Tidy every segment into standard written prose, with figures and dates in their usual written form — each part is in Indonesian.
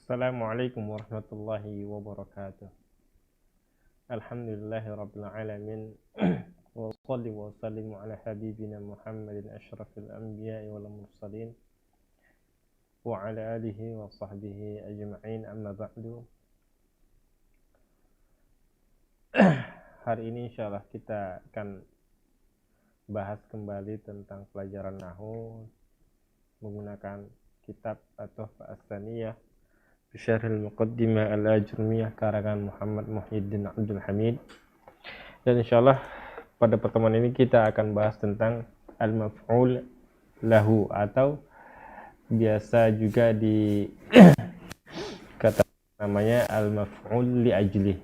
Assalamualaikum warahmatullahi wabarakatuh. Alhamdulillahi rabbil alamin. Wa salli wa sallimu ala habibina Muhammadin asyrafil anbiya'i wal mursalin wa ala alihi wa sahbihi ajma'in, amma ba'du. Hari ini insyaallah kita akan bahas kembali tentang pelajaran nahwu menggunakan kitab At-Tuhfah As-Tsaniyah Syarhul Muqaddimah Al-Ajrumiyah karangan Muhammad Muhyiddin Abdul Hamid. Dan insyaallah pada pertemuan ini kita akan bahas tentang al-maf'ul lahu, atau biasa juga dikata namanya al-maf'ul li ajli.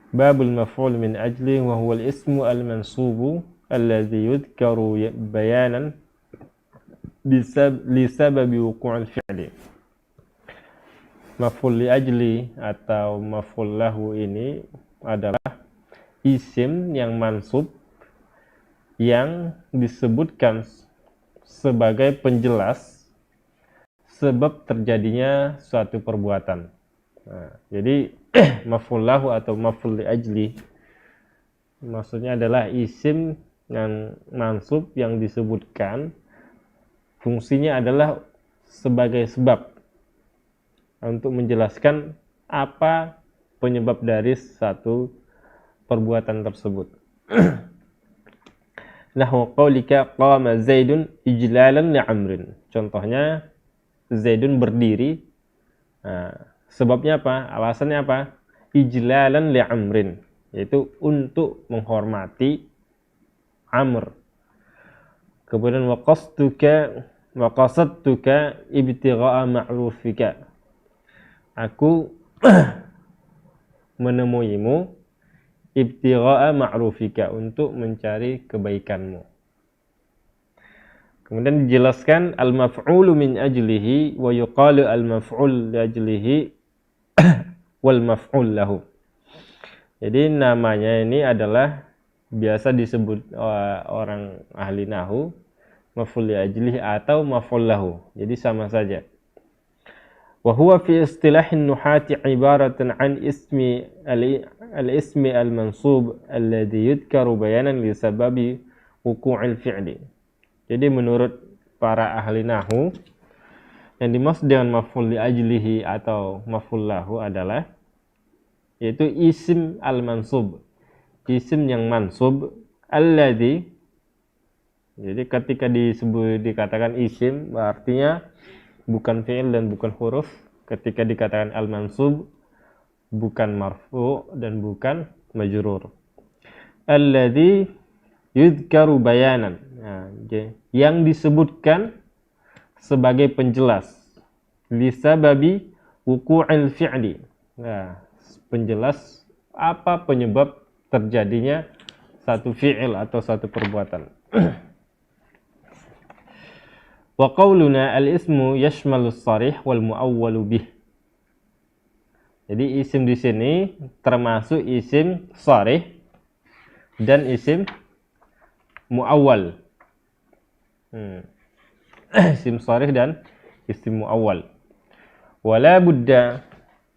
Babul maf'ul min ajli wa huwa al-ismu al-mansubu alladhi yudhkaru bayanan lisababi wuqu'il fi'li. Maf'ul li ajli atau maf'ul lahu ini adalah isim yang mansub yang disebutkan sebagai penjelas sebab terjadinya suatu perbuatan. Nah, jadi maf'ul lahu atau maf'ul li ajli maksudnya adalah isim yang mansub yang disebutkan fungsinya adalah sebagai sebab untuk menjelaskan apa penyebab dari satu perbuatan tersebut. Nahwu qaulika qama Zaidun ijlalan li Amrin. Contohnya Zaidun berdiri. Nah, sebabnya apa? Alasannya apa? Ijlalan li Amrin, yaitu untuk menghormati Amr. Kemudian wa qasadtuka ibtigha'a ma'rufika. Aku menemuimu ibtigha'a ma'rufika, untuk mencari kebaikanmu. Kemudian dijelaskan al-maf'ulu min ajlihi wa yuqalu al-maf'ul li ajlihi wal maf'ul lahu. Jadi namanya ini adalah biasa disebut orang ahli nahwu maf'ul li ajlihi atau maf'ul lahu. Jadi sama saja. Wa huwa fi istilahin nuhati ibaratan an ismi al-ismi al-mansub alladhi yudhkaru bayanan li sababi wuqu'il fi'li. Jadi menurut para ahli nahwu, yang dimaksud dengan maf'ul li ajlihi atau maf'ul lahu adalah yaitu isim al-mansub, isim yang mansub alladhi. Jadi ketika dikatakan isim artinya bukan fi'il dan bukan huruf. Ketika dikatakan al-mansub bukan marfu' dan bukan majrur. Alladhi yudhkaru bayanan. Nah, yang disebutkan sebagai penjelas lisababi wuqu'il fi'li. Nah, penjelas apa penyebab terjadinya satu fi'il atau satu perbuatan. Wa qauluna al-ismu yashmalu as-sarih wal mu'awwalu bih. Jadi isim di sini termasuk isim sarih dan isim mu'awwal. Isim sarih dan isim mu'awwal. Wala budda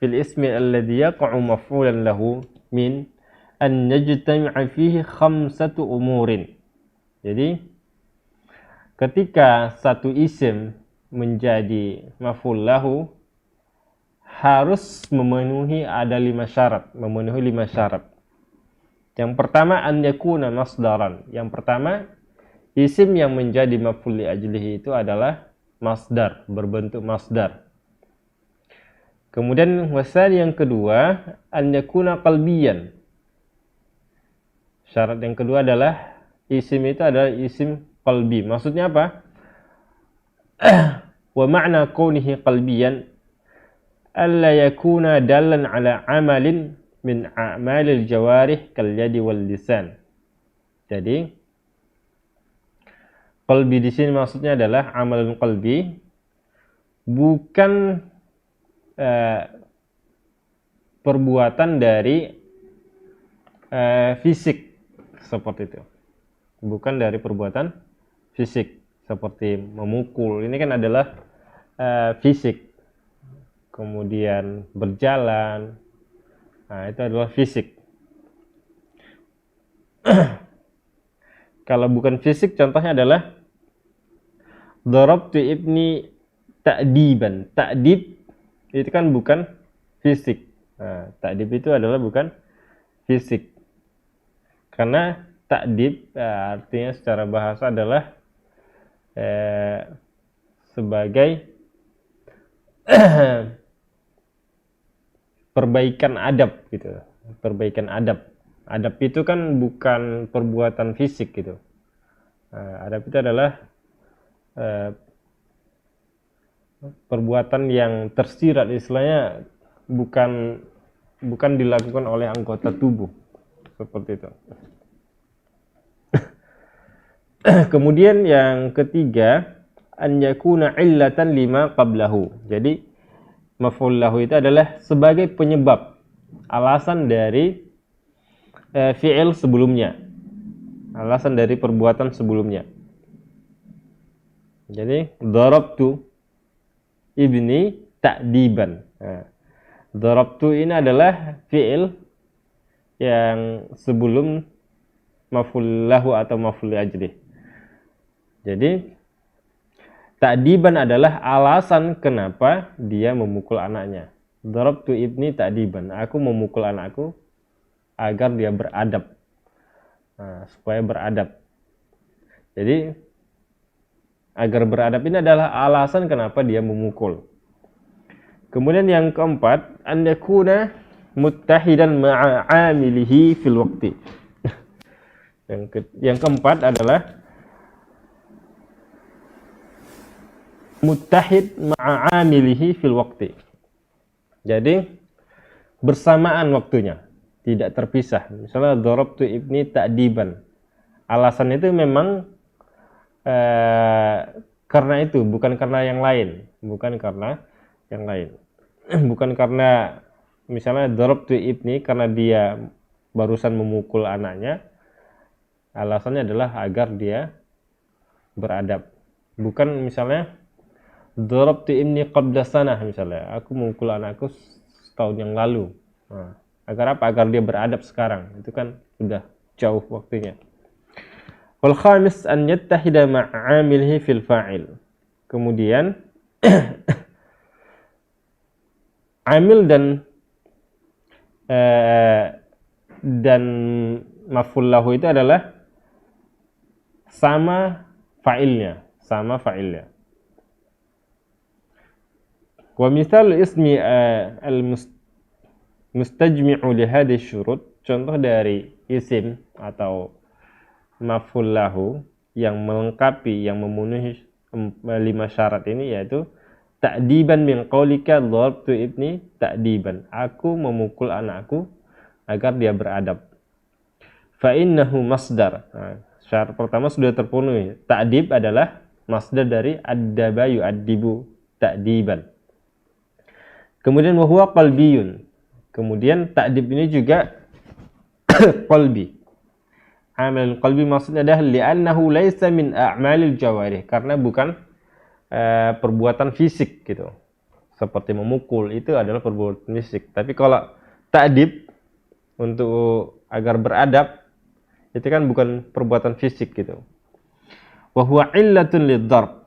fil ismi alladhi yaqa'u maf'ulan lahu min an yajtami'a fihi khamsatu umurin. Jadi ketika satu isim menjadi maf'ul lahu harus memenuhi 5 syarat. Yang pertama an yakuna masdaran. Yang pertama, isim yang menjadi maf'ul li ajlihi itu adalah masdar, berbentuk masdar. Kemudian wasal yang kedua an yakuna qalbiyan. Syarat yang kedua adalah isim itu adalah isim qalbi. Maksudnya apa? Wa ma'na kaunihi qalbiyan alla yakuna dallan ala amalin min a'malil jawarih kal yadi wal lisan. Jadi qalbi di sini maksudnya adalah amalun qalbi, bukan perbuatan dari fisik seperti itu. Bukan dari perbuatan fisik seperti memukul. Ini kan adalah fisik, kemudian berjalan, nah itu adalah fisik. Kalau bukan fisik, contohnya adalah darabtu ibni ta'diban. Ta'dib itu kan bukan fisik. Nah, ta'dib itu adalah bukan fisik. Karena ta'dib artinya secara bahasa adalah sebagai perbaikan adab gitu. Perbaikan adab. Adab itu kan bukan perbuatan fisik gitu. Adab itu adalah perbuatan yang tersirat, istilahnya bukan dilakukan oleh anggota tubuh seperti itu. Kemudian yang ketiga, an yakuna illatan lima qablahu. Jadi maf'ul lahu itu adalah sebagai penyebab, alasan dari fi'il sebelumnya, alasan dari perbuatan sebelumnya. Jadi darabtu ibni ta'diban. Nah, darabtu ini adalah fi'il yang sebelum maf'ul lahu atau maf'ul ajlih. Jadi ta'diban adalah alasan kenapa dia memukul anaknya. Darabtu ibni ta'diban. Aku memukul anakku agar dia beradab. Nah, supaya beradab. Jadi agar beradab ini adalah alasan kenapa dia memukul. Kemudian yang keempat, an yakuna muttahidan ma'a 'amilihi fil waqti. Yang keempat adalah muttahid ma'a 'amilihi fil waqti. Jadi bersamaan waktunya, tidak terpisah. Misalnya darabtu ibni ta'diban. Alasan itu memang karena itu, bukan karena yang lain, bukan karena yang lain. Bukan karena misalnya darabtu ibni karena dia barusan memukul anaknya, alasannya adalah agar dia beradab. Bukan misalnya darabtu ibni qabla sanah, misalnya aku memukul anakku setahun yang lalu. Nah, agar apa? Agar dia beradab sekarang. Itu kan sudah jauh waktunya. Wal khamis an yattahida ma'a 'amilihi fil fa'il. Kemudian amil dan maf'ul lahu itu adalah sama fa'ilnya. Wa misal ismi al-mustajmi'u li hadhihi syurut, contoh dari isim atau maf'ul lahu yang melengkapi, yang memenuhi 5 syarat ini, yaitu ta'diban min qaulika darabtu ibni ta'diban. Aku memukul anakku agar dia beradab. Fa innahu masdar. Nah, syarat pertama sudah terpenuhi. Ta'dib adalah masdar dari addaba yu'addibu ta'diban. Kemudian wa huwa qalbiyun. Kemudian ta'dib ini juga qalbi. Amal qalbi maksudnya adalah li'annahu laisa min a'malil jawarih, karena bukan perbuatan fisik gitu. Seperti memukul itu adalah perbuatan fisik. Tapi kalau ta'dib untuk agar beradab itu kan bukan perbuatan fisik gitu. Wa huwa illatun liddarb.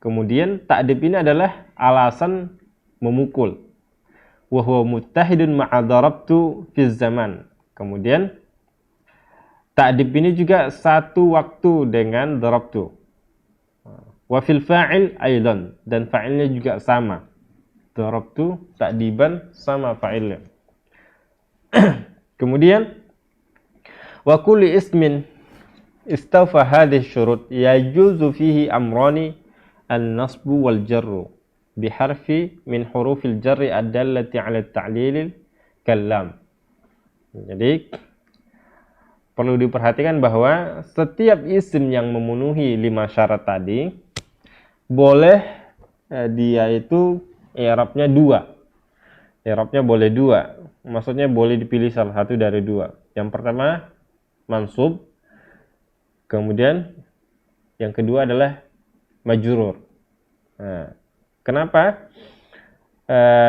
Kemudian ta'dib ini adalah alasan memukul. Wa huwa muttahidun ma'a darabtu fi zaman. Kemudian ta'dib ini juga satu waktu dengan darabtu. Wa fil fa'il aidan, dan fa'ilnya juga sama. Darabtu ta'diban sama fa'ilnya. Kemudian wa kulli ismin istawfa hadhihi syurut yajuzu fihi amrani an-nasbu wal jarru biharfi min hurufil jarri ad-dallati 'ala at-ta'lil kalam. Jadi perlu diperhatikan bahwa setiap isim yang memenuhi 5 syarat tadi boleh dia itu i'rabnya 2. I'rabnya boleh 2. Maksudnya boleh dipilih salah satu dari 2. Yang pertama mansub, kemudian yang kedua adalah majrur. Nah, Kenapa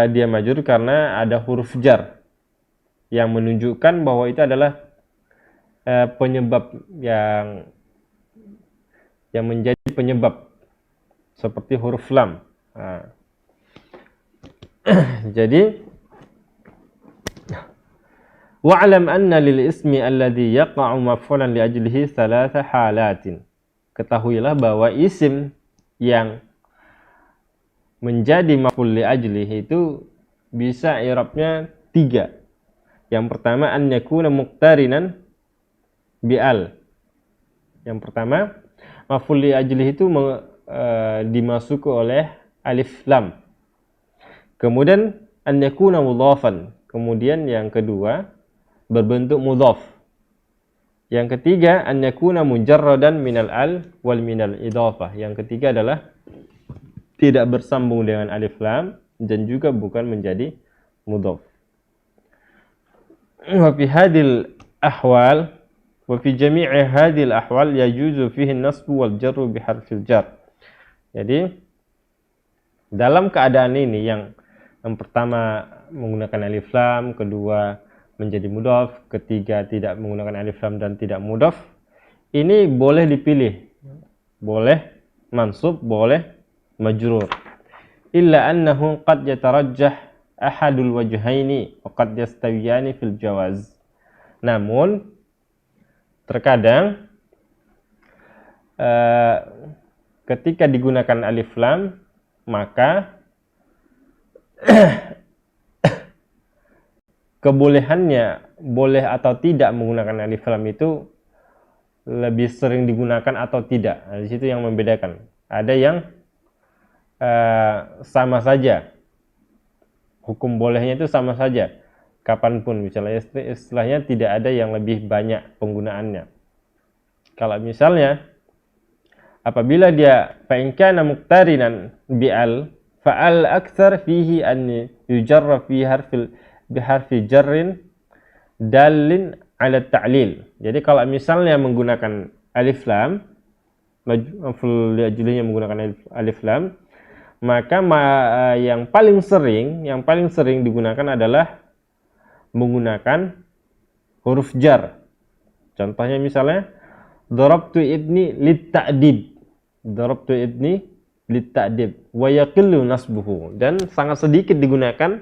dia majrur? Karena ada huruf jar yang menunjukkan bahwa itu adalah penyebab yang menjadi penyebab, seperti huruf lam. Jadi wa'lam anna lil ismi alladhi yaqa'u maf'ulan li ajlihi thalatha halatin. Ketahuilah bahwa isim yang menjadi maf'ul li ajlihi itu bisa i'rabnya 3. Yang pertama, an yakuna muqtarinan bi'al. Yang pertama, maf'ul li ajlihi itu dimasuki oleh alif lam. Kemudian an yakuna mudhafan. Kemudian yang kedua, berbentuk mudhaf. Yang ketiga, an yakuna mujarradan minal al wal minal idhafah. Yang ketiga adalah tidak bersambung dengan alif lam dan juga bukan menjadi mudhaf. Wa fi hadhil ahwal wa fi jami'i hadhil ahwal yajuzu fihi an-nasbu wal jarru bi harfil jar. Jadi dalam keadaan ini yang pertama menggunakan alif lam, kedua menjadi mudhaf, ketiga tidak menggunakan alif lam dan tidak mudhaf, ini boleh dipilih, boleh mansub, boleh majrur. Illa annahu qad yatarajjah ahadul wajhaini wa qad yastawiyani fil jawaz. Namun terkadang ketika digunakan alif lam, maka kebolehannya boleh atau tidak menggunakan alif lam itu lebih sering digunakan atau tidak. Nah, di situ yang membedakan. Ada yang sama saja, hukum bolehnya itu sama saja kapanpun, misalnya istilahnya tidak ada yang lebih banyak penggunaannya. Kalau misalnya apabila dia fa in kana muqtarinan bi'al fa'al aktsar fihi an yujarra fi biharfi jarrin dalin ala ta'lil. Jadi kalau misalnya menggunakan alif lam, maf'ul li ajlihi menggunakan alif lam, maka yang paling sering digunakan adalah menggunakan huruf jar. Contohnya misalnya darabtu ibni lit-ta'dib. Darabtu ibni lit-ta'dib wa yaqillu nasbuhu, dan sangat sedikit digunakan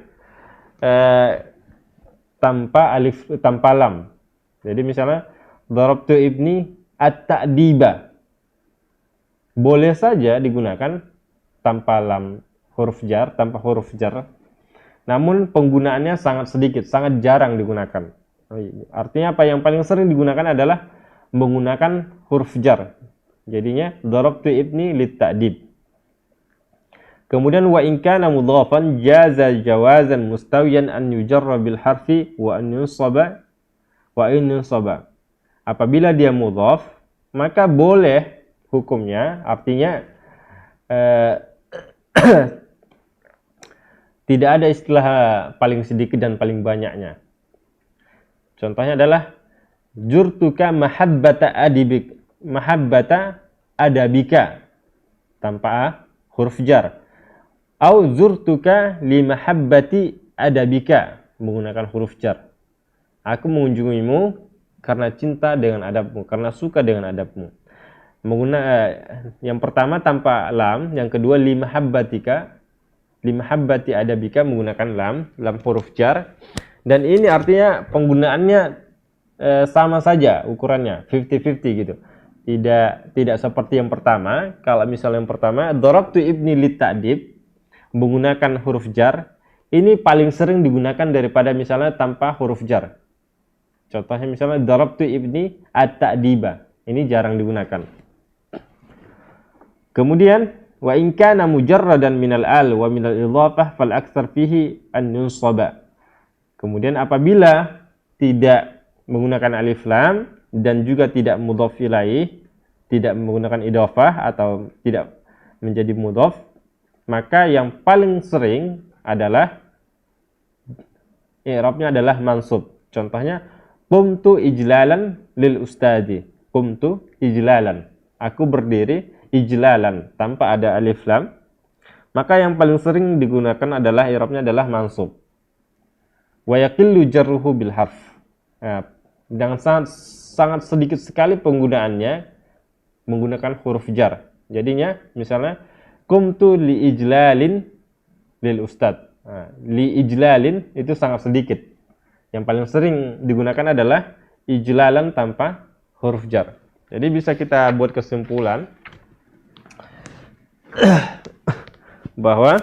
tanpa lam. Jadi misalnya darabtu ibni at-ta'diba, boleh saja digunakan tanpa lam, tanpa huruf jar. Namun penggunaannya sangat sedikit, sangat jarang digunakan. Artinya apa? Yang paling sering digunakan adalah menggunakan huruf jar. Jadinya darabtu ibni lit-ta'dib. Kemudian wa in kana mudhafan jaza jawazan mustawiyan an yujarra bil harfi wa an yunsaba wa in yunsaba. Apabila dia mudhaf, maka boleh hukumnya, artinya tidak ada istilah paling sedikit dan paling banyaknya. Contohnya adalah jurtuka mahabbata adabika tanpa huruf jar. Au zurtuka li mahabbati adabika menggunakan huruf jar. Aku mengunjungimu karena cinta dengan adabmu, karena suka dengan adabmu. Yang pertama tanpa lam, yang kedua li mahabbati adabika menggunakan lam huruf jar. Dan ini artinya penggunaannya sama saja ukurannya, 50-50 gitu. Tidak seperti yang pertama. Kalau misalnya yang pertama darabtu ibni lit-ta'dib menggunakan huruf jar, ini paling sering digunakan daripada misalnya tanpa huruf jar. Contohnya misalnya darabtu ibni at-ta'diba, ini jarang digunakan. Kemudian wa in kana mujarradan minal al wa minal idhafah fal aktsar fihi an yunsaba. Kemudian apabila tidak menggunakan alif lam dan juga tidak mudhaf ilaih, tidak menggunakan idhafah atau tidak menjadi mudhaf, maka yang paling sering adalah i'rabnya adalah mansub. Contohnya qumtu ijlalan lil ustadi. Qumtu ijlalan, aku berdiri ijlalan tanpa ada alif lam. maka yang paling sering digunakan adalah i'rabnya adalah mansub. Wa yaqillu jarruhu bil harf. Nah, dan sangat sedikit sekali penggunaannya menggunakan huruf jar. Jadinya misalnya qumtu li ijlalin lil ustad. Nah, li ijlalin itu sangat sedikit. Yang paling sering digunakan adalah ijlalan tanpa huruf jar. Jadi bisa kita buat kesimpulan bahwa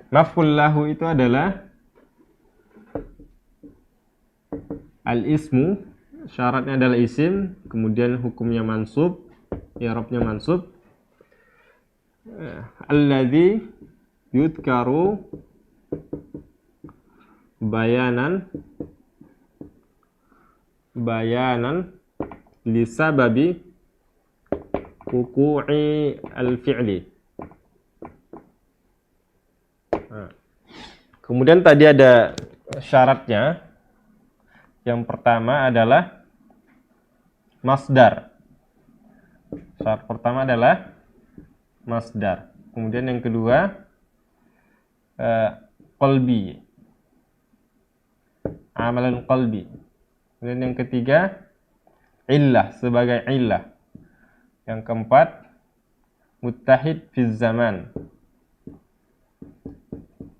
maf'ul lahu itu adalah al-ismu, syaratnya adalah isim, kemudian hukumnya mansub, i'rabnya mansub, alladzi yudkaru bayanan li sababi wuqu'i al-fi'li. Kemudian tadi ada syaratnya. Yang pertama adalah masdar. Syarat pertama adalah masdar. Kemudian yang kedua qalbi, amalan qalbi. Kemudian yang ketiga illah, sebagai illah. Yang keempat muttahid fi zaman,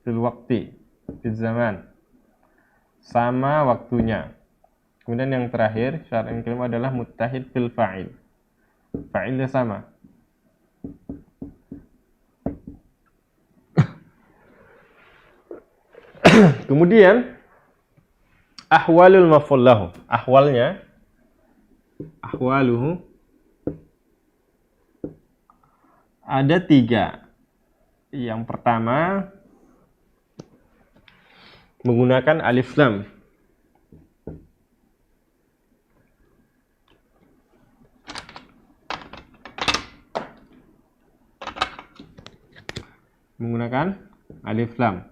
fil waqti, fi zaman, sama waktunya. Kemudian yang terakhir, syarat yang kelima adalah muttahid fil fa'il, fa'ilnya sama. Kemudian ahwalul maf'ul lahu, ahwaluhu ada 3. Yang pertama menggunakan alif lam. Menggunakan alif lam.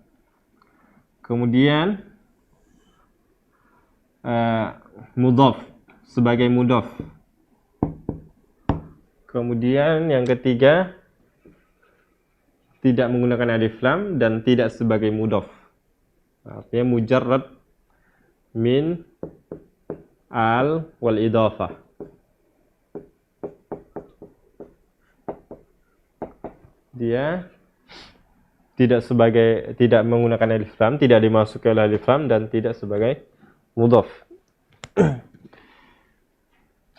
Kemudian mudhaf, sebagai mudhaf. Kemudian yang ketiga tidak menggunakan alif lam dan tidak sebagai mudhaf. Artinya mujarrad min al wal idhafah. Dia tidak menggunakan alif lam, tidak dimasuki oleh alif lam dan tidak sebagai mudhaf.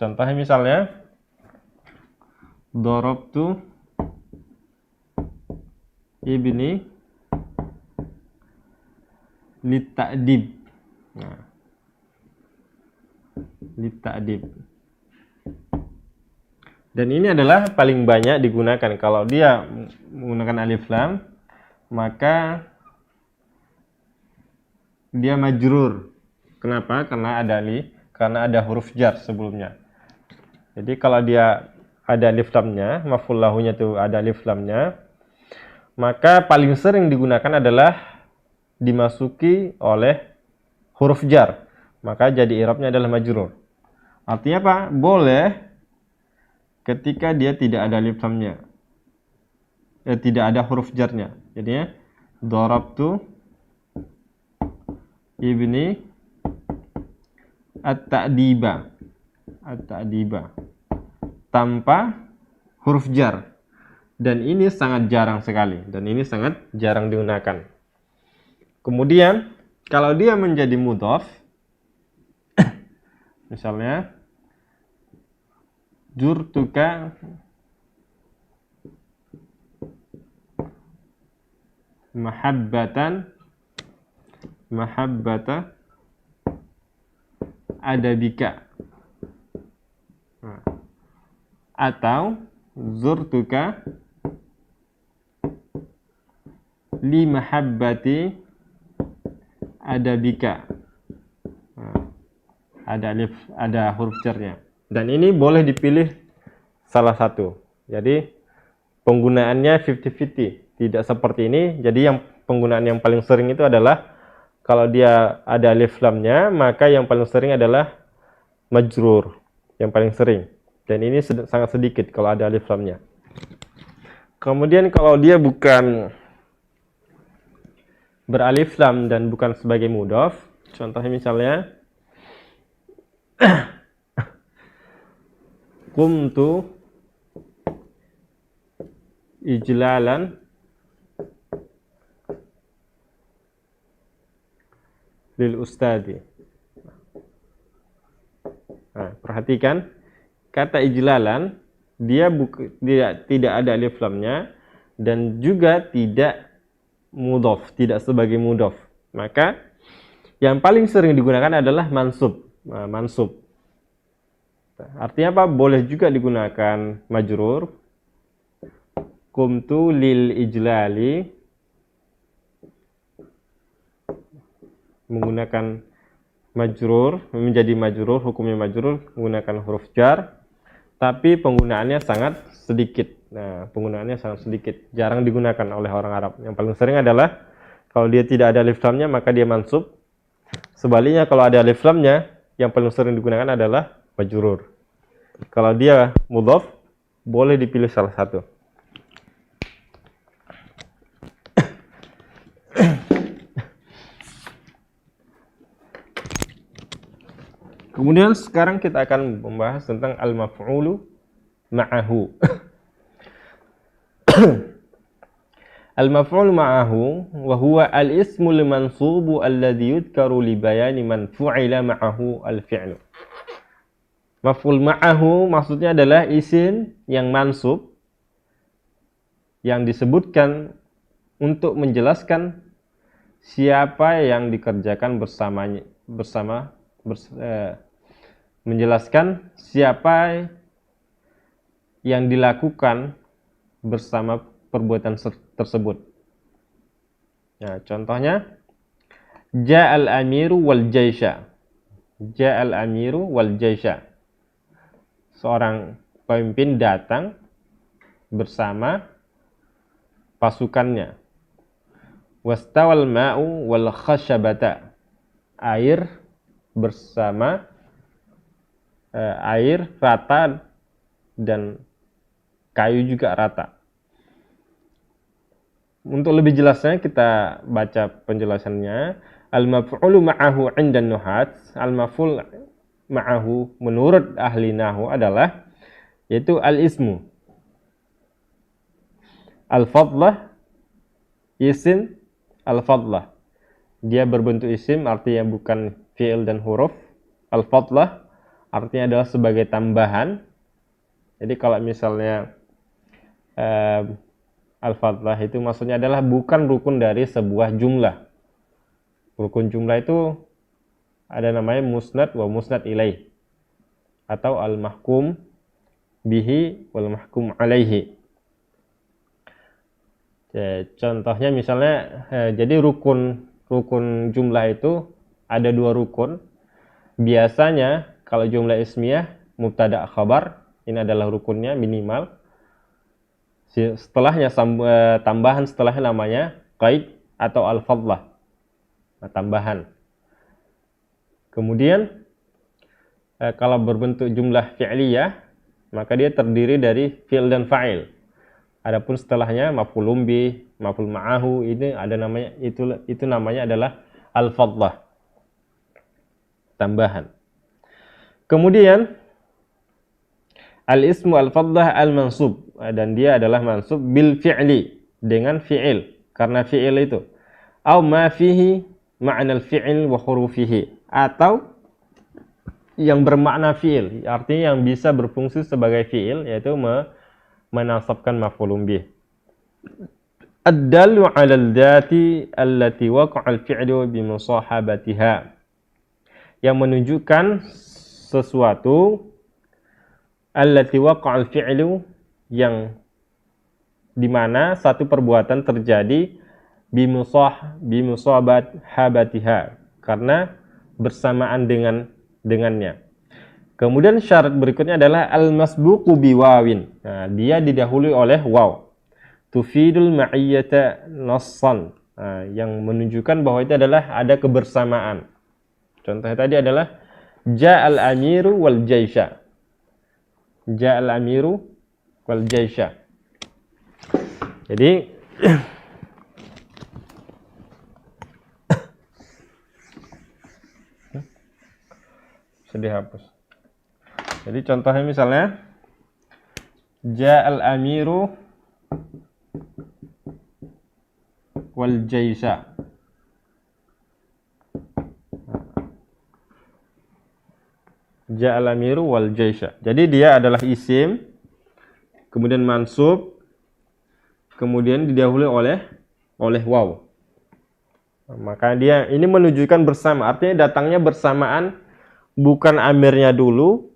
Contohnya misalnya darabtu ibni lita'dib. Nah, lita'dib. Dan ini adalah paling banyak digunakan. Kalau dia menggunakan alif lam, maka dia majrur. Kenapa? Karena ada huruf jar sebelumnya. Jadi kalau dia ada alif lamnya, maf'ul lahunya itu ada alif lamnya, maka paling sering digunakan adalah dimasuki oleh huruf jar. Maka jadi i'rabnya adalah majrur. Artinya apa? Boleh ketika dia tidak ada alif lamnya, tidak ada huruf jarnya. Jadinya darabtu ibni at-ta'diba, tanpa huruf jar. Dan ini sangat jarang sekali, dan ini sangat jarang digunakan. Kemudian kalau dia menjadi mudhaf, misalnya jurtuka mahabbata adabika, atau zurtuka li mahabbati adabika. Ada huruf jarnya. Dan ini boleh dipilih salah satu. Jadi penggunaannya 50-50, tidak seperti ini. Jadi yang penggunaan yang paling sering itu adalah kalau dia ada alif lamnya, maka yang paling sering adalah majrur, yang paling sering. Dan ini sangat sedikit kalau ada alif lamnya. Kemudian kalau dia bukan beralif lam dan bukan sebagai mudhaf, contohnya misalnya qumtu ijlalan lil ustadi. Nah, perhatikan kata ijlalan, dia tidak ada alif lamnya dan juga tidak mudhaf, tidak sebagai mudhaf. Maka yang paling sering digunakan adalah mansub. Nah, mansub. Artinya apa? Boleh juga digunakan majrur. Qumtu lil ijlali, menggunakan majrur, menjadi majrur, hukumnya majrur menggunakan huruf jar, tapi penggunaannya sangat sedikit. Nah, penggunaannya sangat sedikit, jarang digunakan oleh orang Arab. Yang paling sering adalah kalau dia tidak ada alif lamnya maka dia mansub. Sebaliknya kalau ada alif lamnya, yang paling sering digunakan adalah majrur. Kalau dia mudhaf, boleh dipilih salah satu. Kemudian sekarang kita akan membahas tentang al-maf'ulu ma'ahu. Al-maf'ulu ma'ahu wa huwa al-ismu al-mansubu alladhi yudhkaru li bayani man fu'ila ma'ahu al-fi'lu. Maf'ul ma'ahu maksudnya adalah isim yang mansub yang disebutkan untuk menjelaskan siapa yang dikerjakan menjelaskan siapa yang dilakukan bersama perbuatan tersebut. Nah, contohnya ja'al amiru wal jaisha. Ja'al amiru wal jaisha. Seorang pemimpin datang bersama pasukannya. Wastawal ma'u wal khashabata. Air bersama air rata dan kayu juga rata. Untuk lebih jelasnya kita baca penjelasannya. Al-maf'ulu ma'ahu 'inda nuhat. Al-maf'ul ma'ahu menurut ahli nahwu adalah yaitu al-ismu. Al-fadlah isim al-fadlah. Dia berbentuk isim artinya bukan fi'il dan huruf. Al-fadlah artinya adalah sebagai tambahan. Jadi kalau misalnya al-fadlah itu maksudnya adalah bukan rukun dari sebuah jumlah. Rukun jumlah itu ada namanya musnad wa musnad ilaih atau al-mahkum bihi wal mahkum alaihi. Contohnya misalnya jadi rukun jumlah itu ada dua rukun. Biasanya kalau jumlah ismiyah mubtada khabar, ini adalah rukunnya minimal. Setelahnya tambahan setelahnya namanya qaid atau al-fadlah. Nah, tambahan. Kemudian kalau berbentuk jumlah fi'liyah, maka dia terdiri dari fi'il dan fa'il. Adapun setelahnya maf'ulun bih, maf'ul ma'ahu, ini ada namanya itu namanya adalah al-fadlah. Tambahan. Kemudian al-ismu al-fadlah al-mansub, dan dia adalah mansub bil fi'li, dengan fi'il, karena fi'il itu. Au ma fihi ma'na al-fi'il wa hurufihi, atau yang bermakna fi'il, artinya yang bisa berfungsi sebagai fi'il, yaitu menasabkan maf'ulun bih. Ad-dallu 'ala al-dhati allati waqa'a al-fi'lu bi musahabatiha, yang menunjukkan sesuatu allati waqa'a al-fi'lu, yang dimana satu perbuatan terjadi bimusahabat habatiha, karena bersamaan dengannya. Kemudian syarat berikutnya adalah al-masbuqu biwawin. Nah, dia didahului oleh waw. Tufidul ma'iyyata nassan. Nah, yang menunjukkan bahwa itu adalah ada kebersamaan. Contohnya tadi adalah ja'al amiru wal jaisha. Ja'al amiru wal jaisha. Jadi bisa dihapus. Jadi contohnya misalnya Ja'al amiru wal jaisha. Ja'al amiru wal jaisha. Jadi dia adalah isim, kemudian mansub, kemudian didahului oleh waw. Maka dia ini menunjukkan bersama, artinya datangnya bersamaan, bukan amirnya dulu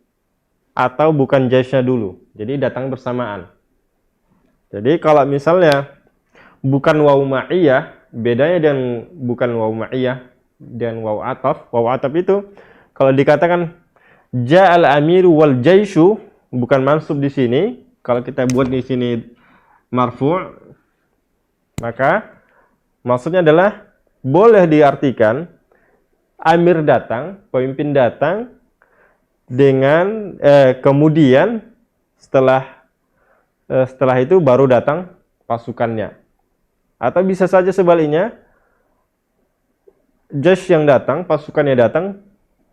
atau bukan jaisnya dulu. Jadi datang bersamaan. Jadi kalau misalnya bukan waw ma'iyah, bedanya dengan bukan waw ma'iyah dan waw ataf. Waw ataf itu kalau dikatakan Ja'al amiru wal jaishu, bukan mansub di sini. Kalau kita buat di sini marfu', maka maksudnya adalah boleh diartikan amir datang, pemimpin datang, dengan kemudian setelah itu baru datang pasukannya. Atau bisa saja sebaliknya, jaish yang datang, pasukannya datang,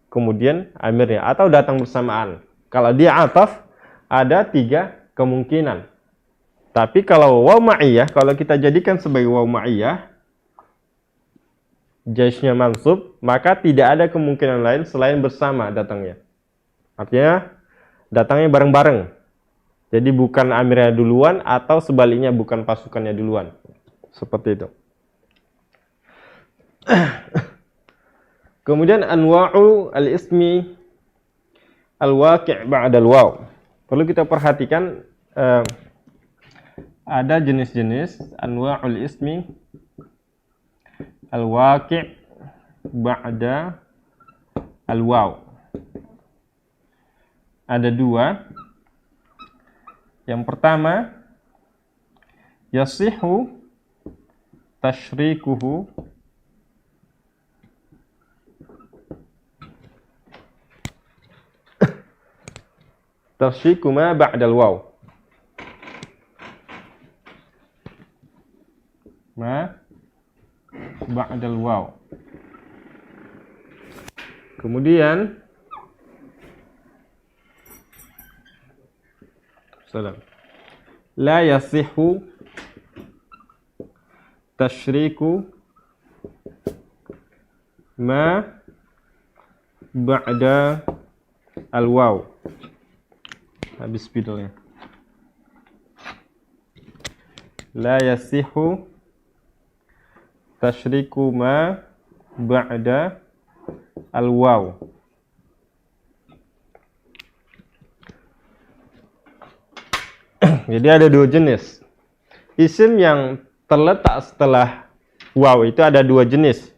kemudian amirnya, atau datang bersamaan. Kalau dia ataf, ada 3 kemungkinan. Tapi kalau waw ma'iyah, kalau kita jadikan sebagai waw ma'iyah, jaishnya mansub, maka tidak ada kemungkinan lain selain bersama datangnya. Artinya datangnya bareng-bareng. Jadi bukan amirnya duluan atau sebaliknya bukan pasukannya duluan. Seperti itu. Kemudian anwa'u al-ismi al-waqi' ba'dal waw. Perlu kita perhatikan ada jenis-jenis anwa'ul ismi al-waqi' ba'da al-waw. Ada 2. Yang pertama, yasihu tashrikuhu ma ba'dal waw. Ma ba'dal waw. Kemudian la yasihu tashriku ma ba'da al-waw. Habis spidolnya. La yasihu tashriku ma ba'da al-waw. Jadi ada 2 jenis. Isim yang terletak setelah waw itu ada 2 jenis.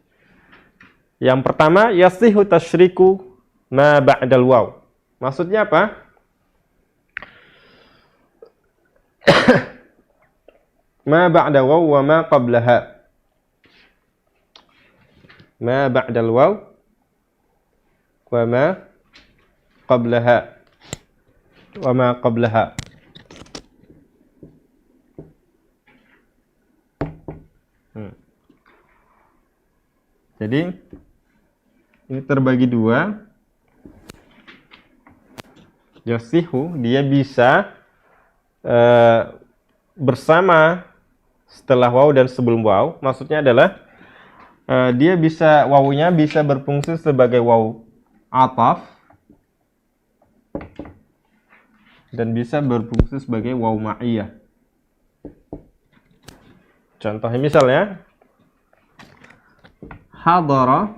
Yang pertama, yasihu tashriku ma ba'dal waw. Maksudnya apa? Ma ba'da waw wa ma qablaha. Ma ba'dal waw wa ma qablaha. Wa ma qablaha. Jadi ini terbagi 2. Yasihu, dia bisa bersama setelah waw dan sebelum waw. Maksudnya adalah dia bisa, wawunya bisa berfungsi sebagai waw ataf dan bisa berfungsi sebagai waw ma'iyah. Contohnya misalnya hadara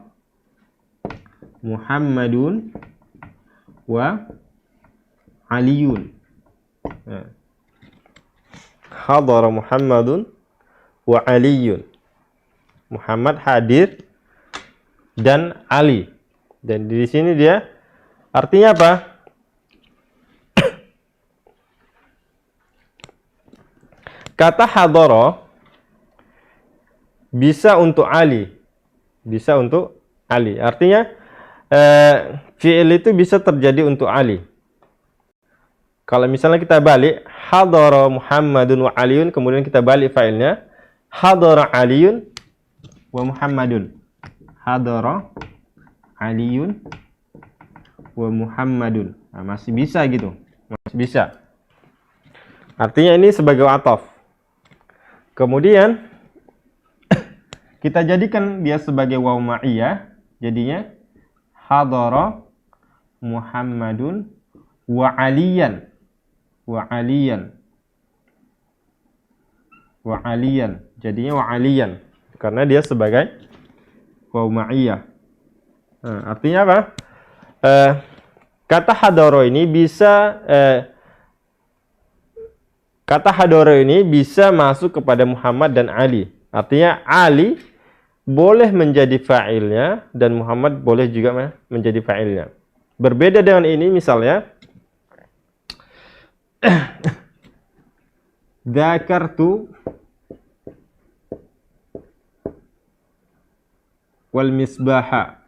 Muhammadun wa Aliyun. Hadara Muhammadun wa Aliyun. Muhammad hadir dan Ali. Dan di sini dia artinya apa? Kata hadara bisa untuk Ali. Bisa untuk Ali. Artinya fi'il itu bisa terjadi untuk Ali. Kalau misalnya kita balik hadara Muhammadun wa Aliun, kemudian kita balik fa'ilnya hadara Aliun wa Muhammadun. Hadara Aliun wa Muhammadun. Nah, masih bisa gitu. Masih bisa. Artinya ini sebagai ataf. Kemudian kita jadikan dia sebagai waw ma'iyah, jadinya hadara Muhammadun wa Aliyan. Wa Aliyan. Wa Aliyan. Jadinya wa Aliyan. Karena dia sebagai waw ma'iyah. Nah, artinya apa? Kata hadara ini bisa kata hadara ini bisa masuk kepada Muhammad dan Ali. Artinya Ali boleh menjadi fa'ilnya dan Muhammad boleh juga menjadi fa'ilnya. Berbeda dengan ini misalnya dzakartu wal misbaha.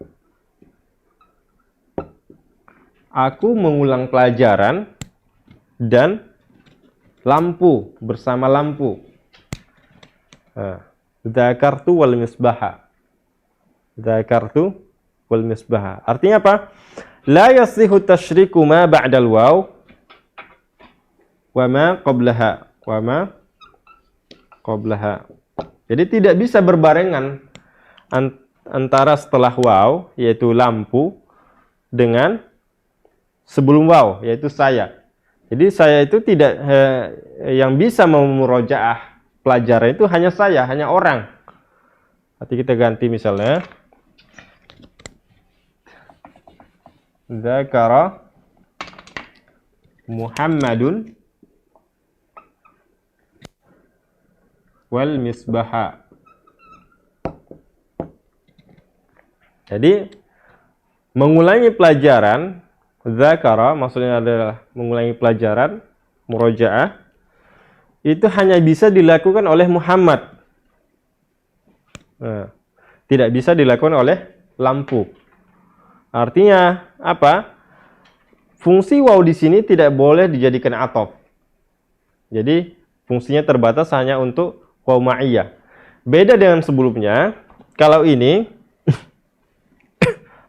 Aku mengulang pelajaran dan lampu, bersama lampu. Dzakartu wal misbaha. Dzakartu wal misbaha. Artinya apa? La yasihu tashriku ma ba'dal waw wa ma qablaha. Wa ma qablaha. Jadi tidak bisa berbarengan antara setelah waw, yaitu lampu, dengan sebelum waw, yaitu saya. Jadi saya itu tidak yang bisa memurojaah pelajaran itu hanya saya, hanya orang. Nanti kita ganti misalnya dzakara Muhammadun wal misbaha. Jadi mengulangi pelajaran, dzakara maksudnya adalah mengulangi pelajaran, murojaah, itu hanya bisa dilakukan oleh Muhammad. Nah, tidak bisa dilakukan oleh lampu. Artinya apa? Fungsi waw di sini tidak boleh dijadikan ataf. Jadi fungsinya terbatas hanya untuk waw ma'iyah. Beda dengan sebelumnya, kalau ini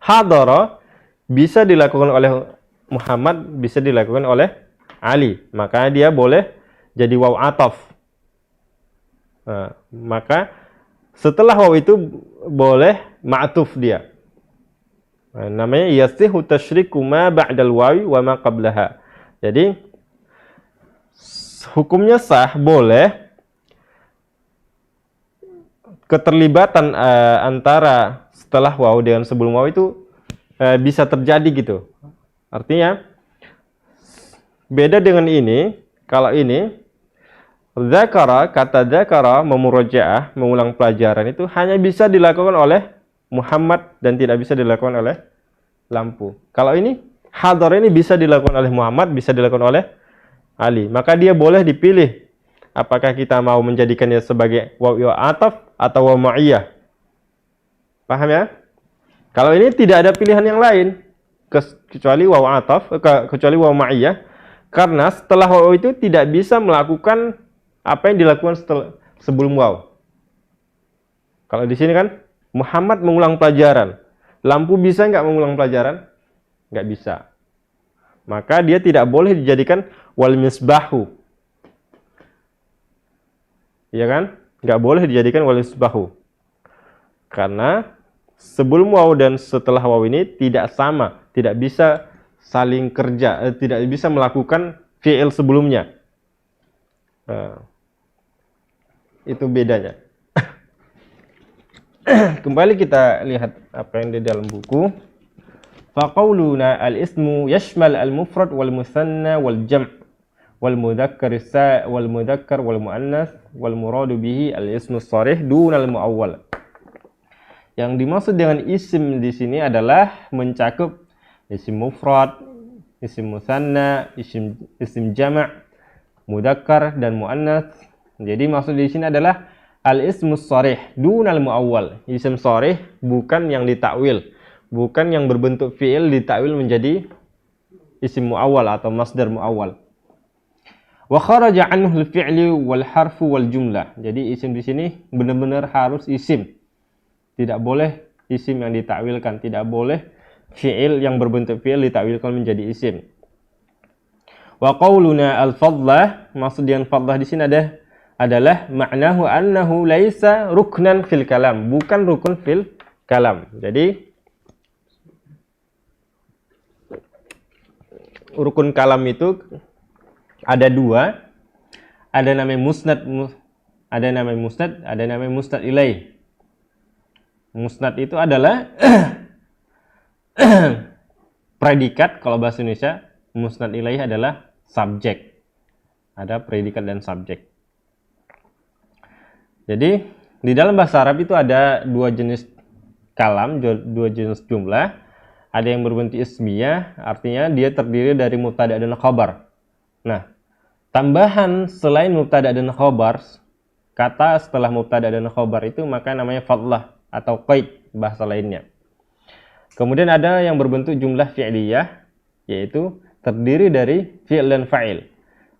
hadara bisa dilakukan oleh Muhammad, bisa dilakukan oleh Ali. Maka dia boleh jadi waw ataf. Nah, maka setelah waw itu boleh ma'tuf dia. Nah, namanya yasihu tashriku ma ba'dal wawi wa ma qablaha. Jadi hukumnya sah, boleh keterlibatan antara setelah waw dengan sebelum waw itu bisa terjadi gitu. Artinya beda dengan ini. Kalau ini dzakara, kata dzakara memurojaah, mengulang pelajaran itu hanya bisa dilakukan oleh Muhammad dan tidak bisa dilakukan oleh lampu. Kalau ini hadar ini bisa dilakukan oleh Muhammad, bisa dilakukan oleh Ali. Maka dia boleh dipilih apakah kita mau menjadikannya sebagai waw ataf atau waw ma'iyah. Paham ya? Kalau ini tidak ada pilihan yang lain kecuali waw ataf, kecuali waw ma'iyah, karena setelah waw itu tidak bisa melakukan apa yang dilakukan sebelum waw. Kalau di sini kan Muhammad mengulang pelajaran, lampu bisa nggak mengulang pelajaran? Nggak bisa. Maka dia tidak boleh dijadikan wal misbahu. Iya kan? Nggak boleh dijadikan wal misbahu. Karena sebelum waw dan setelah waw ini tidak sama, tidak bisa saling kerja, tidak bisa melakukan fi'il sebelumnya. Itu bedanya. Kembali kita lihat apa yang di dalam buku. Faqauluna al-ismu yashmal al-mufrad wal musanna wal jam' wal mudzakkar wal mudzakkar wal muannas wal muradu bihi al-ismu sharih duna al-muawwal. Yang dimaksud dengan isim di sini adalah mencakup isim mufrad, isim musanna, isim jama', mudzakkar dan muannas. Jadi maksud di sini adalah al-ismus sharih dunal muawwal. Isim sharih bukan yang ditakwil, bukan yang berbentuk fi'il ditakwil menjadi isim muawwal atau masdar muawwal. Wa kharaja anhu al-fi'li wal harfu wal jumlah. Jadi isim di sini benar-benar harus isim. Tidak boleh isim yang ditakwilkan, tidak boleh fi'il yang berbentuk fi'il ditakwilkan menjadi isim. Wa qauluna al-fadlah, maksud dengan fadlah di sini adalah maknahu annahu laisa ruknan fil kalam, bukan rukun fil kalam. Jadi rukun kalam itu ada dua, ada namanya musnad, ada namanya musnad ilaih. Musnad itu adalah predikat, kalau bahasa Indonesia musnad ilaih adalah subjek. Ada predikat dan subjek. Jadi di dalam bahasa Arab itu ada dua jenis kalam, dua jenis jumlah. Ada yang berbentuk ismiyah, artinya dia terdiri dari mubtada dan khabar. Nah, tambahan selain mubtada dan khabar, kata setelah mubtada dan khabar itu maka namanya fadlah atau qaid bahasa lainnya. Kemudian ada yang berbentuk jumlah fi'liyah, yaitu terdiri dari fi'il dan fa'il.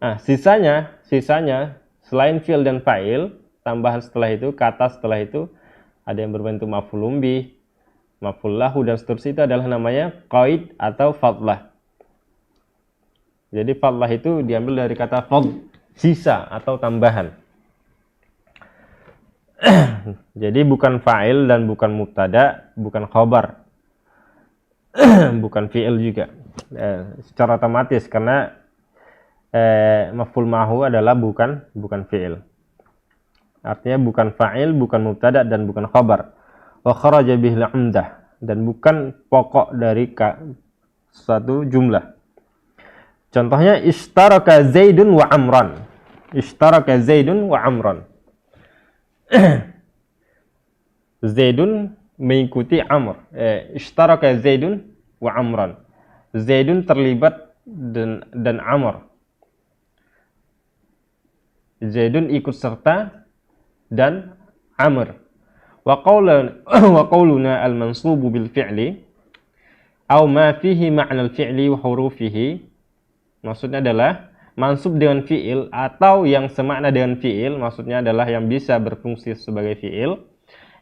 Nah, sisanya selain fi'il dan fa'il, tambahan setelah itu, kata setelah itu, ada yang berbentuk maf'ulun bih, maf'ul lahu dan seterusnya, itu adalah namanya qaid atau fadlah. Jadi fadlah itu diambil dari kata fadl, sisa atau tambahan. Jadi bukan fa'il dan bukan mubtada, bukan khabar. Bukan fi'il juga. Secara otomatis karena maf'ul ma'hu adalah bukan fi'il. Artinya bukan fa'il, bukan mubtada dan bukan khabar. Wa kharaja bihil 'umdah, dan bukan pokok dari suatu jumlah. Contohnya ishtaraka Zaidun wa Amran. Ishtaraka Zaidun wa Amran. Zaidun mengikuti Amr. Ishtaraka Zaidun wa Amran. Zaidun terlibat dan Amr. Zaidun ikut serta dan Amr. Wa qawluna al-mansubu bil fi'li aw ma fihi ma'na al-fi'li wa hurufihi. Maksudnya adalah mansub dengan fi'il atau yang semakna dengan fi'il, maksudnya adalah yang bisa berfungsi sebagai fi'il.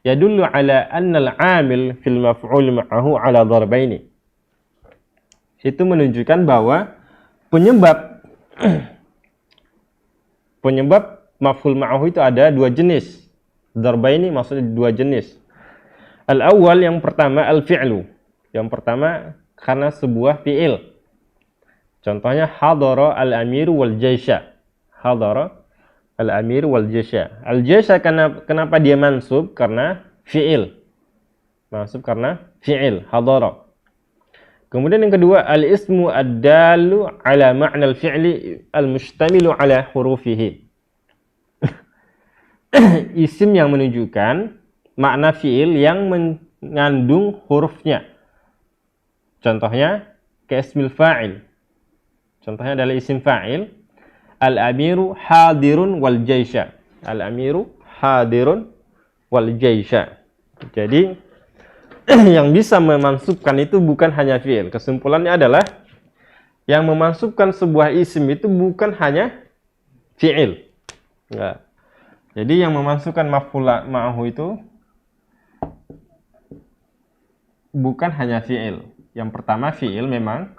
Yadullu ala anna al-'amil fil maf'ul ma'ahu ala dharbaini. Itu menunjukkan bahwa penyebab maf'ul ma'ahu itu ada dua jenis. Dharbaini maksudnya dua jenis. Al-awwal, yang pertama al-fi'lu. Yang pertama karena sebuah fi'il. Contohnya hadara al-amiru wal jaisha. Hadara al-amiru wal jaisha. Al-jaisha kenapa dia mansub? Karena fi'il. Mansub karena fi'il, hadara. Kemudian yang kedua, al-ismu ad-dalu ala ma'na al-fi'li al-mustamilu ala hurufihi. Isim yang menunjukkan makna fi'il yang mengandung hurufnya. Contohnya kaismil fa'il. Contohnya adalah isim fa'il. Al-amiru hadirun wal jaisha. Al-amiru hadirun wal jaisha. Jadi yang bisa memansubkan itu bukan hanya fi'il. Kesimpulannya adalah yang memansubkan sebuah isim itu bukan hanya fi'il. Enggak. Jadi yang memansubkan maf'ul ma'ahu itu bukan hanya fi'il. Yang pertama fi'il memang.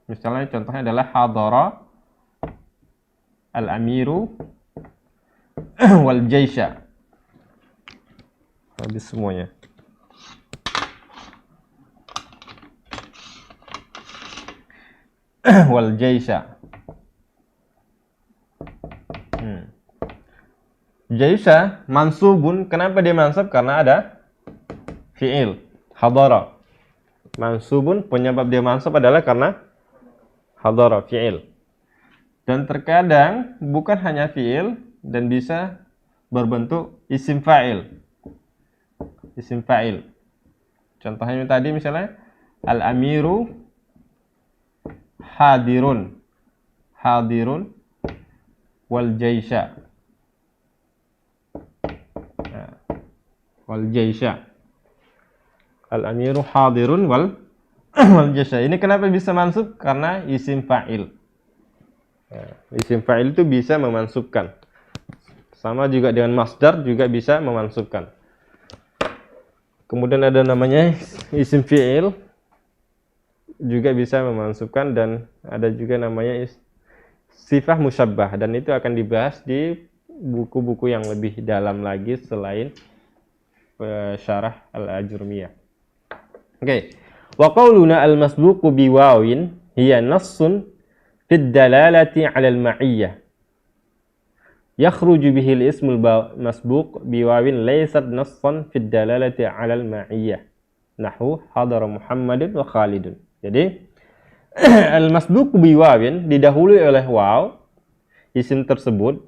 Misalnya contohnya adalah hadara al-amiru wal jaisha. Habis semuanya. Wal jaisha. Jaisha mansubun. Kenapa dia mansub? Karena ada fi'il hadara. Mansubun, penyebab dia mansub adalah karena hadara, fi'il. Dan terkadang bukan hanya fi'il dan bisa berbentuk isim fa'il. Isim fa'il. Contohnya tadi misalnya al-amiru hadirun. Hadirun wal jaisha. Wal jaisha. Al-amiru hadirun wal jaisha. Ini kenapa bisa mansub? Karena isim fa'il. Nah, isim fa'il itu bisa memansubkan. Sama juga dengan masdar juga bisa memansubkan. Kemudian ada namanya isim fi'il juga bisa memansubkan, dan ada juga namanya sifah musyabbah, dan itu akan dibahas di buku-buku yang lebih dalam lagi selain syarah al-Ajurmiyah. Oke. Wa qauluna al-masbuqu biwawin hiya nassun fid dalalati 'ala al-ma'iyyah. Yakhruju bihi al-ismul masbuq biwawin laysat nassan fid dalalati 'ala al-ma'iyyah. Nahwu hadara Muhammadun wa Khalidun. Jadi al-masbuq biwawin didahului oleh waw, isim tersebut,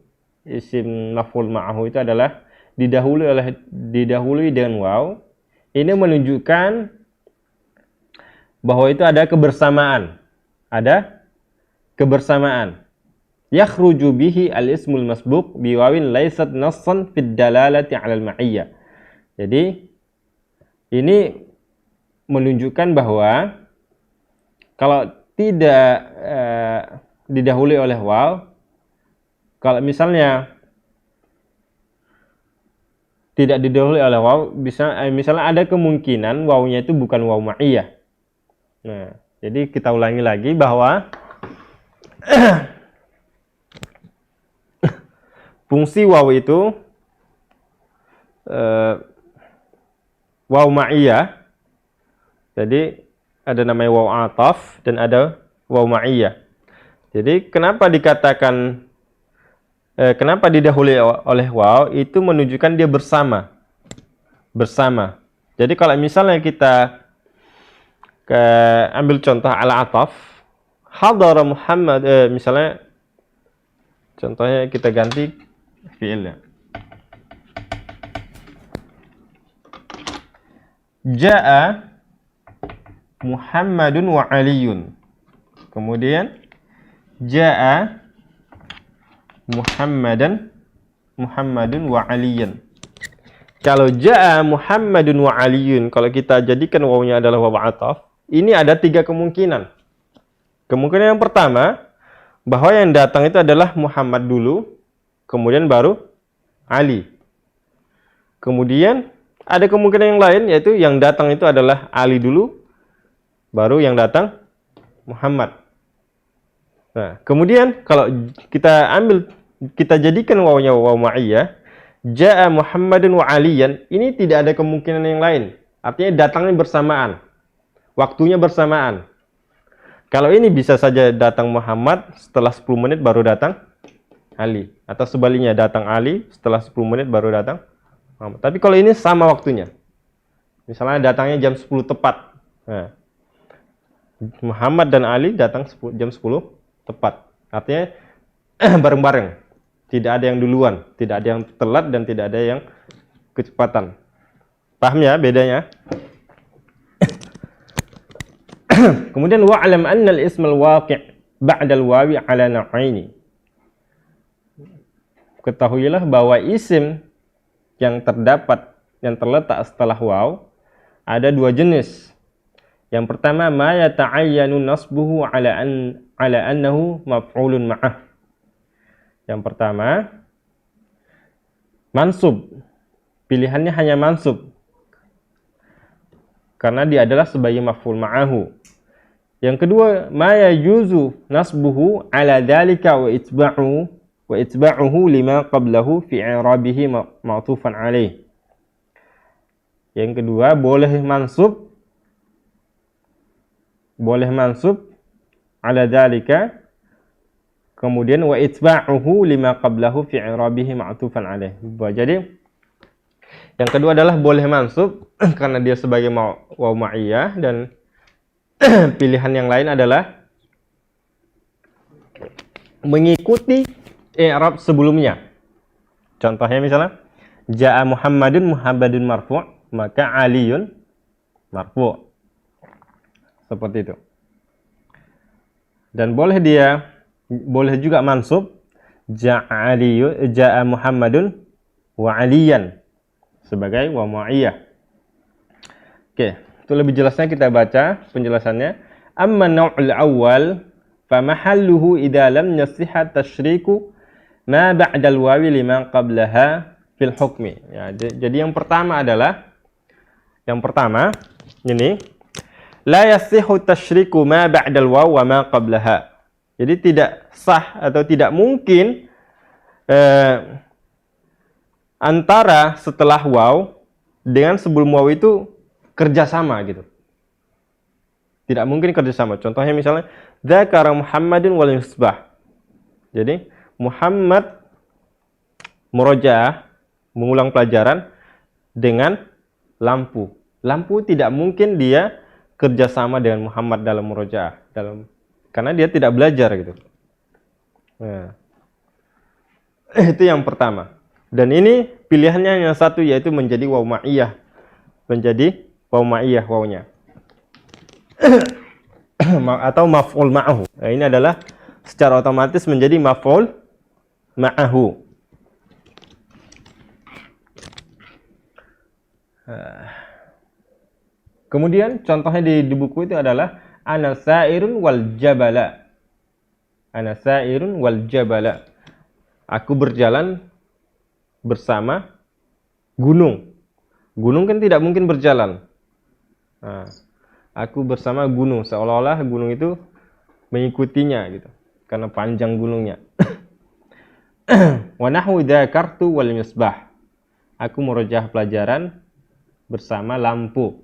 isim maf'ul ma'ahu itu adalah didahului dengan waw. Ini menunjukkan bahwa itu ada kebersamaan. Ada kebersamaan. Yakhruju bihi al-ismul masbuq biwawin laysat nassan fid dalalati 'ala al-ma'iyyah. Jadi ini menunjukkan bahwa kalau tidak didahului oleh waw, kalau misalnya tidak didahului oleh waw, misalnya ada kemungkinan wawnya itu bukan waw ma'iyah. Nah, jadi kita ulangi lagi bahwa fungsi waw itu waw ma'iyah. Jadi ada namanya waw ataf dan ada waw ma'iyah. Jadi kenapa dikatakan kenapa didahului oleh waw, itu menunjukkan dia bersama. Jadi kalau misalnya kita ambil contoh al-ataf, hadara Muhammad, misalnya contohnya kita ganti fi'ilnya. Ja'a Muhammadun wa Aliyun. Kemudian ja'a Muhammadun wa Aliyun. Kalau ja'a Muhammadun wa Aliyun, kalau kita jadikan wawnya adalah waw ataf, ini ada 3 kemungkinan. Kemungkinan yang pertama, bahwa yang datang itu adalah Muhammad dulu, kemudian baru Ali. Kemudian ada kemungkinan yang lain, yaitu yang datang itu adalah Ali dulu, baru yang datang Muhammad. Nah, kemudian kalau kita jadikan wawnya waw ma'iyah, ja'a Muhammadun wa Aliyan, ini tidak ada kemungkinan yang lain. Artinya datangnya bersamaan. Waktunya bersamaan. Kalau ini bisa saja datang Muhammad, setelah 10 menit baru datang Ali. Atau sebaliknya, datang Ali, setelah 10 menit baru datang Muhammad. Tapi kalau ini sama waktunya. Misalnya datangnya jam 10 tepat. Nah, Muhammad dan Ali datang jam 10 tepat. Artinya bareng-bareng. Tidak ada yang duluan, tidak ada yang telat, dan tidak ada yang kecepatan. Paham ya bedanya? Kemudian wa'lam anna al-ism al-waqi' ba'da al-wawi 'ala naw'aini. Ketahuilah bahwa isim yang terletak setelah waw ada 2 jenis. Yang pertama, ma yata'ayyanu nasbuhu 'ala annahu maf'ulun ma'ah. Yang pertama, mansub. Pilihannya hanya mansub, karena dia adalah sebagai maf'ul ma'ahu. Yang kedua, ma yajuzu nasbuhu 'ala dzalika wa itba'uhu lima qablahu fi i'rabihi ma'tufan 'alaih. Yang kedua, boleh mansub 'ala dzalika, kemudian wa itba'uhu lima qablahu fi i'rabihi ma'tufan 'alaih. Jadi yang kedua adalah boleh mansub karena dia sebagai waw ma'iyah, dan pilihan yang lain adalah mengikuti i'rab sebelumnya. Contohnya misalnya ja'a Muhammadun marfu', maka Aliyun marfu'. Seperti itu. Dan boleh juga mansub ja'a Muhammadun wa Aliyan sebagai waw ma'iyah. Oke, itu lebih jelasnya kita baca penjelasannya. Amma naw'ul awal Famahalluhu idza lam yasihha tashriku ma ba'dal wawi liman qablaha fil hukmi. Ya, jadi yang pertama adalah ini la yasihhu tashriku ma ba'dal waw wa ma qablaha. Jadi tidak sah atau tidak mungkin antara setelah waw dengan sebelum waw itu kerjasama gitu. Tidak mungkin kerjasama. Contohnya misalnya, dzakara Muhammadun wal misbah. Jadi Muhammad murojaah, mengulang pelajaran dengan lampu. Lampu tidak mungkin dia kerjasama dengan Muhammad dalam murojaah, karena dia tidak belajar gitu. Nah, itu yang pertama. Dan ini pilihannya yang satu, yaitu menjadi waw ma'iyah. Menjadi waw ma'iyah wawnya. Atau maf'ul ma'ahu. Nah, ini adalah secara otomatis menjadi maf'ul ma'ahu. Kemudian contohnya di buku itu adalah ana sa'irun wal jabala. Ana sa'irun wal jabala. Aku berjalan bersama gunung. Gunung kan tidak mungkin berjalan. Nah, aku bersama gunung, seolah-olah gunung itu mengikutinya gitu, karena panjang gunungnya. Wa nahwu dzakartu wal misbah. Aku murojaah pelajaran bersama lampu.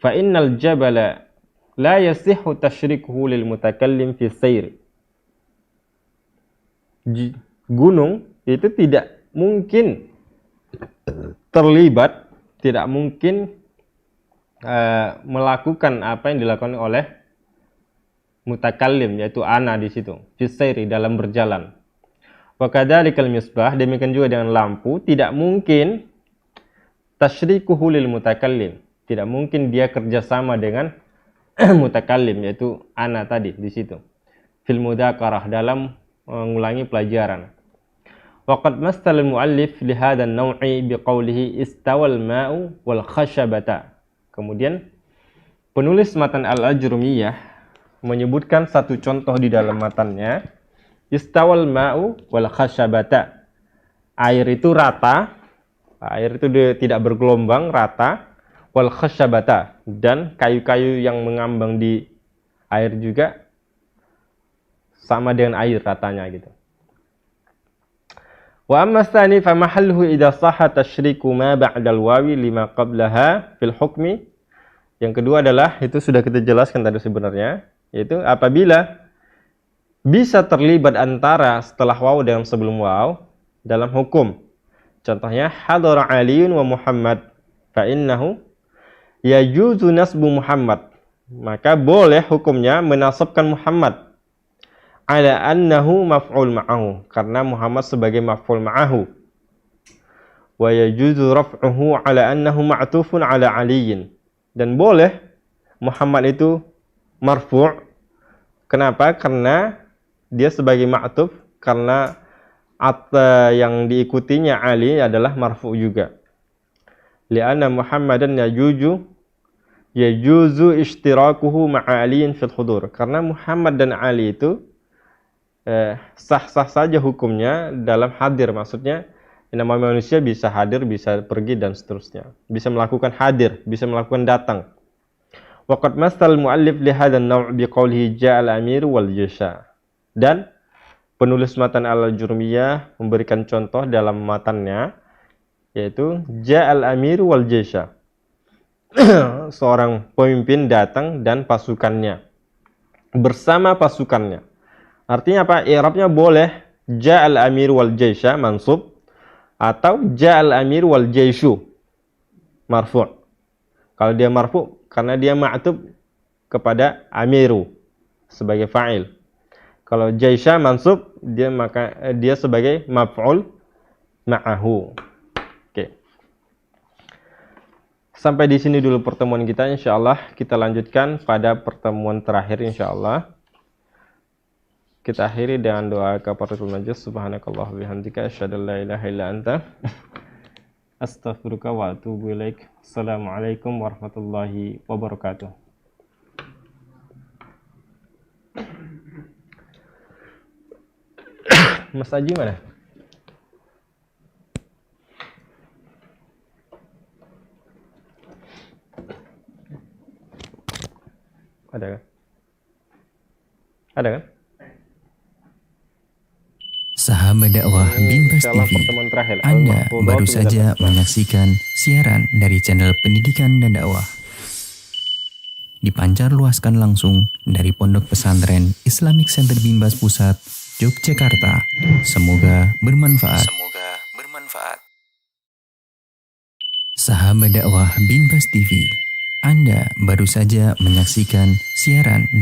Fa innal jabala la yasihhu tashrikuhu lil mutakallim fi sayr. Gunung itu tidak mungkin terlibat, tidak mungkin melakukan apa yang dilakukan oleh mutakallim, yaitu ana di situ, fi sayri, dalam berjalan. Wa kadzalikal misbah, demikian juga dengan lampu, tidak mungkin tasyrikuhu lil mutakallim, tidak mungkin dia kerjasama dengan mutakallim, yaitu ana tadi di situ, fil mudzakarah, dalam mengulangi pelajaran. Waqad masal muallif li hadzal naw'i biqaulihi istawal ma'u wal khashabata. Kemudian penulis matan Al-Ajrumiyah menyebutkan satu contoh di dalam matannya. Istawal ma'u wal khashabata. Air itu rata, air itu tidak bergelombang, rata. Wal khashabata, dan kayu-kayu yang mengambang di air juga sama dengan air ratanya gitu. Wa amma tsani fa mahalluhu idza sahha tashriku ma ba'dal wawi lima qablaha fil hukmi. Yang kedua adalah, itu sudah kita jelaskan tadi sebenarnya, yaitu apabila bisa terlibat antara setelah waw dengan sebelum waw dalam hukum. Contohnya hadara Aliun wa Muhammad fa innahu yajuzu nasbu Muhammad. Maka boleh hukumnya menasabkan Muhammad ala annahu maf'ul ma'ahu, karena Muhammad sebagai maf'ul ma'ahu. Wa yajuzu raf'uhu ala annahu ma'tufun ala Aliyin. Dan boleh Muhammad itu marfu'. Kenapa? Karena dia sebagai ma'tuf, karena yang diikutinya Ali adalah marfu' juga. Li'anna Muhammadan yajuzu ishtirakuhu ma'a Aliyin fil hudur. Karena Muhammad dan Ali itu sah-sah saja hukumnya dalam hadir, maksudnya namanya manusia bisa hadir, bisa pergi, dan seterusnya, bisa melakukan hadir, bisa melakukan datang. Waqad masal muallif li hadzal naw' biqaulihi ja'al amir wal jasha. Dan penulis matan Al-Jurmiyah memberikan contoh dalam matannya, yaitu ja'al amir wal jasha. Seorang pemimpin datang dan pasukannya, bersama pasukannya. Artinya apa? I'rabnya boleh ja'al amir wal jaisha mansub, atau ja'al amir wal jaishu marfu'. Kalau dia marfu' karena dia ma'tub kepada amiru sebagai fa'il. Kalau jaisha mansub, dia sebagai maf'ul ma'ahu. Oke. Sampai di sini dulu pertemuan kita, insyaallah kita lanjutkan pada pertemuan terakhir insyaallah. Kita akhiri dengan doa kafaratul majlis. Subhanakallah bihamdika asyhadu an la ilaha illa anta astaghfiruka wa atubu ilaik. Assalamualaikum warahmatullahi wabarakatuh. Mas Aji mana? Ada kan? Ada kan? Sahabat dakwah Binbas Insyaallah TV, pertemuan terakhir. Anda Al-Mahfudhatu baru minal saja Asma. menyaksikan siaran dari channel pendidikan dan dakwah. Dipancar luaskan langsung dari Pondok Pesantren Islamic Center Binbas Pusat, Yogyakarta. Semoga bermanfaat. Sahabat dakwah Binbas TV, Anda baru saja menyaksikan siaran dari